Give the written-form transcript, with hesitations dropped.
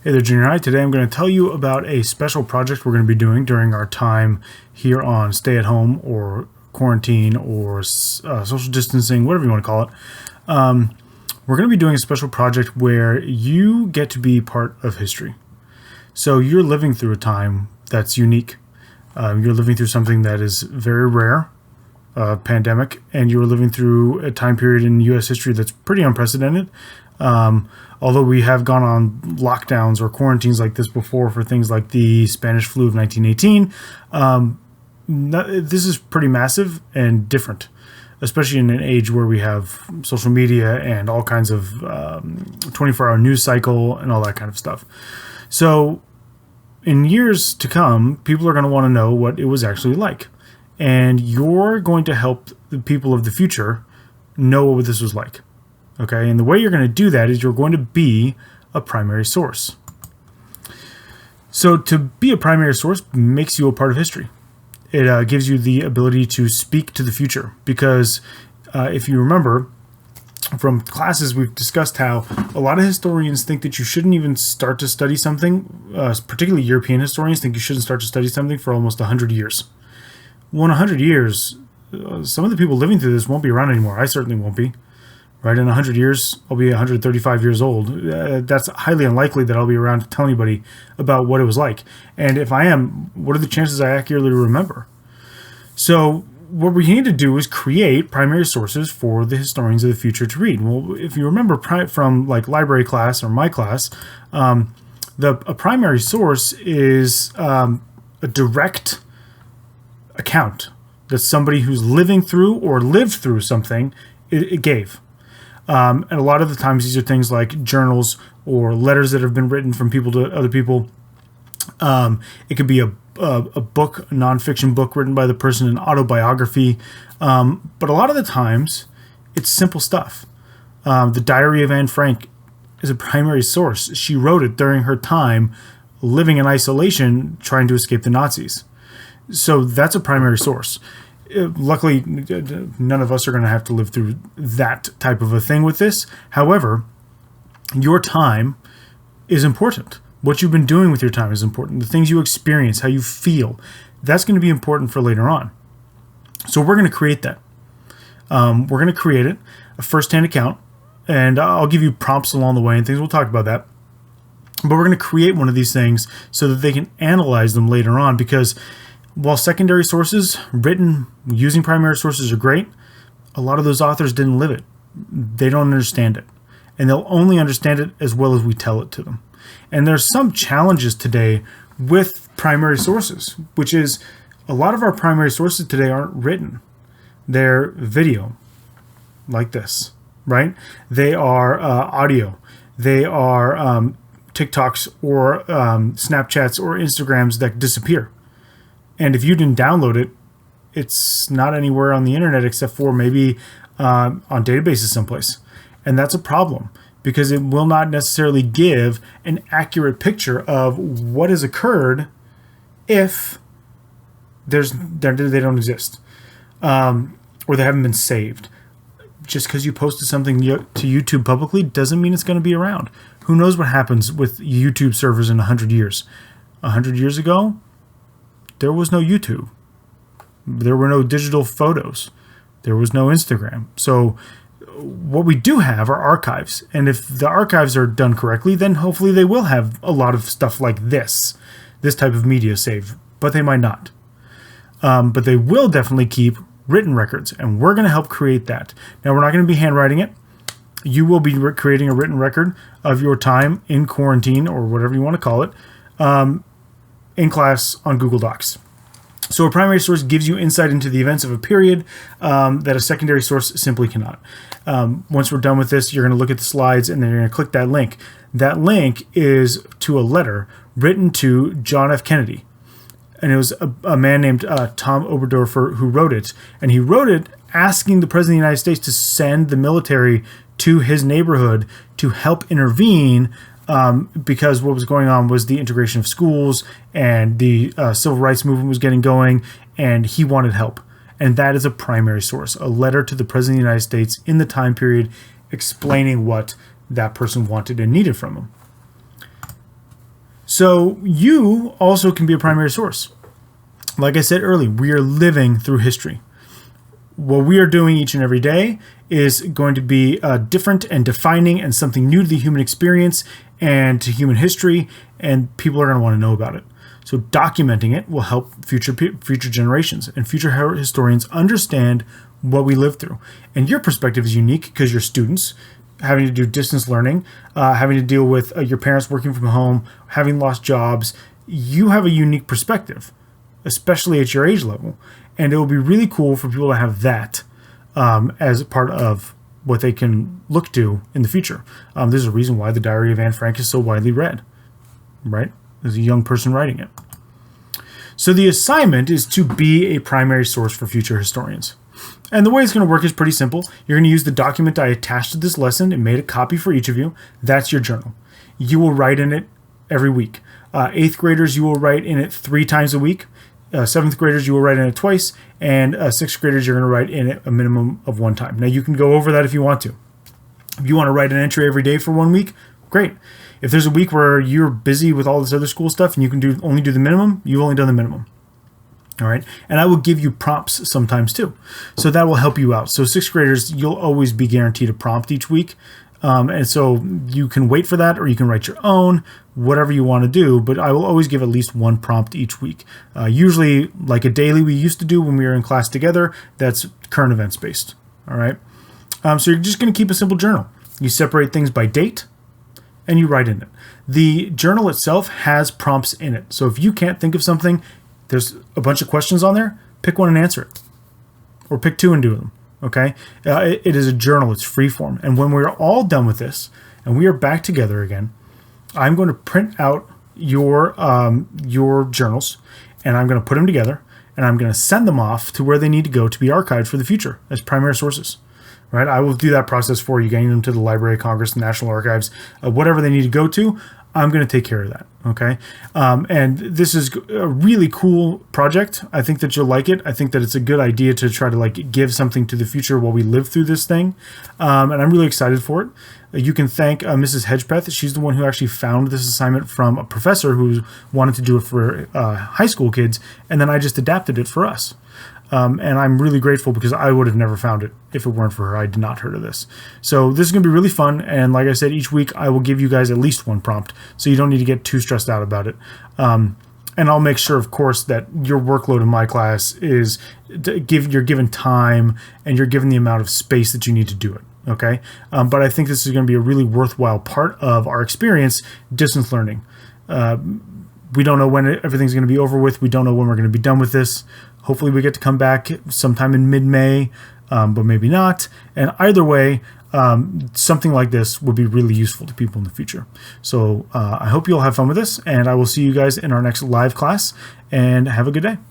Hey there, Junior High. Today I'm going to tell you about a special project we're going to be doing during our time here on stay at home or quarantine or social distancing, whatever you want to call it. We're going to be doing a special project where you get to be part of history. So you're living through a time that's unique. You're living through something that is very rare, pandemic, and you're living through a time period in U.S. history that's pretty unprecedented. Although we have gone on lockdowns or quarantines like this before for things like the Spanish flu of 1918, this is pretty massive and different, especially in an age where we have social media and all kinds of 24-hour news cycle and all that kind of stuff. So in years to come, people are going to want to know what it was actually like. And you're going to help the people of the future know what this was like. Okay, and the way you're going to do that is you're going to be a primary source. So to be a primary source makes you a part of history. It gives you the ability to speak to the future because if you remember from classes, we've discussed how a lot of historians think that you shouldn't even start to study something, particularly European historians think you shouldn't start to study something for almost 100 years. Well, in 100 years, some of the people living through this won't be around anymore. I certainly won't be. Right, in 100 years, I'll be 135 years old. That's highly unlikely that I'll be around to tell anybody about what it was like. And if I am, what are the chances I accurately remember? So what we need to do is create primary sources for the historians of the future to read. Well, if you remember from like library class or my class, a primary source is a direct account that somebody who's living through or lived through something it gave. And a lot of the times these are things like journals or letters that have been written from people to other people. It could be a book, a nonfiction book written by the person, an autobiography. But a lot of the times it's simple stuff. The Diary of Anne Frank is a primary source. She wrote it during her time living in isolation, trying to escape the Nazis. So that's a primary source. Luckily, none of us are going to have to live through that type of a thing with this. However, your time is important. What you've been doing with your time is important. The things you experience, how you feel, that's going to be important for later on. So we're going to create that. We're going to create it, a first-hand account, and I'll give you prompts along the way and things. We'll talk about that. But we're going to create one of these things so that they can analyze them later on, because while secondary sources written using primary sources are great, a lot of those authors didn't live it. They don't understand it. And they'll only understand it as well as we tell it to them. And there's some challenges today with primary sources, which is a lot of our primary sources today aren't written. They're video, like this, right? They are audio. They are TikToks or Snapchats or Instagrams that disappear. And if you didn't download it, it's not anywhere on the internet except for maybe on databases someplace. And that's a problem because it will not necessarily give an accurate picture of what has occurred if they don't exist or they haven't been saved. Just because you posted something to YouTube publicly doesn't mean it's going to be around. Who knows what happens with YouTube servers in 100 years? 100 years ago, there was no YouTube. There were no digital photos. There was no Instagram. So what we do have are archives. And if the archives are done correctly, then hopefully they will have a lot of stuff like this type of media saved. But they might not. But they will definitely keep written records. And we're going to help create that. Now, we're not going to be handwriting it. You will be creating a written record of your time in quarantine or whatever you want to call it. In class on Google Docs. So a primary source gives you insight into the events of a period that a secondary source simply cannot. Once we're done with this, you're going to look at the slides and then you're going to click that link. That link is to a letter written to John F. Kennedy. And it was a man named Tom Oberdorfer who wrote it. And he wrote it asking the President of the United States to send the military to his neighborhood to help intervene because what was going on was the integration of schools and the civil rights movement was getting going, and he wanted help. And that is a primary source, a letter to the President of the United States in the time period explaining what that person wanted and needed from him. So you also can be a primary source. Like I said earlier, we are living through history. What we are doing each and every day is going to be different and defining and something new to the human experience and to human history, and people are going to want to know about it. So documenting it will help future generations and future historians understand what we lived through. And your perspective is unique because you're students having to do distance learning, having to deal with your parents working from home, having lost jobs. You have a unique perspective, especially at your age level. And it will be really cool for people to have that as part of what they can look to in the future. There's a reason why the Diary of Anne Frank is so widely read, right? There's a young person writing it. So the assignment is to be a primary source for future historians. And the way it's going to work is pretty simple. You're going to use the document I attached to this lesson and made a copy for each of you. That's your journal. You will write in it every week. 8th graders, you will write in it 3 times a week. 7th graders, you will write in it twice. And 6th graders, you're going to write in it a minimum of 1 time. Now, you can go over that if you want to. If you want to write an entry every day for 1 week, great. If there's a week where you're busy with all this other school stuff and you can only do the minimum, you've only done the minimum. All right. And I will give you prompts sometimes too. So that will help you out. So 6th graders, you'll always be guaranteed a prompt each week. And so you can wait for that, or you can write your own, whatever you want to do. But I will always give at least 1 prompt each week. Usually like a daily we used to do when we were in class together. That's current events based. All right. So you're just going to keep a simple journal. You separate things by date and you write in it. The journal itself has prompts in it. So if you can't think of something, there's a bunch of questions on there. Pick one and answer it. Or pick 2 and do them. Okay? It is a journal. It's free form. And when we're all done with this and we are back together again, I'm going to print out your journals and I'm going to put them together and I'm going to send them off to where they need to go to be archived for the future as primary sources. Right? I will do that process for you, getting them to the Library of Congress, the National Archives, whatever they need to go to. I'm going to take care of that. Okay. And this is a really cool project. I think that you'll like it. I think that it's a good idea to try to give something to the future while we live through this thing. And I'm really excited for it. You can thank Mrs. Hedgepeth. She's the one who actually found this assignment from a professor who wanted to do it for high school kids. And then I just adapted it for us. And I'm really grateful because I would have never found it if it weren't for her. I did not heard of this. So this is going to be really fun. And like I said, each week I will give you guys at least 1 prompt. So you don't need to get too stressed out about it. And I'll make sure, of course, that your workload in my class is you're given time and you're given the amount of space that you need to do it. Okay. But I think this is going to be a really worthwhile part of our experience, distance learning. We don't know when everything's going to be over with. We don't know when we're going to be done with this. Hopefully we get to come back sometime in mid-May, but maybe not. And either way, something like this would be really useful to people in the future. So I hope you'll have fun with this, and I will see you guys in our next live class, and have a good day.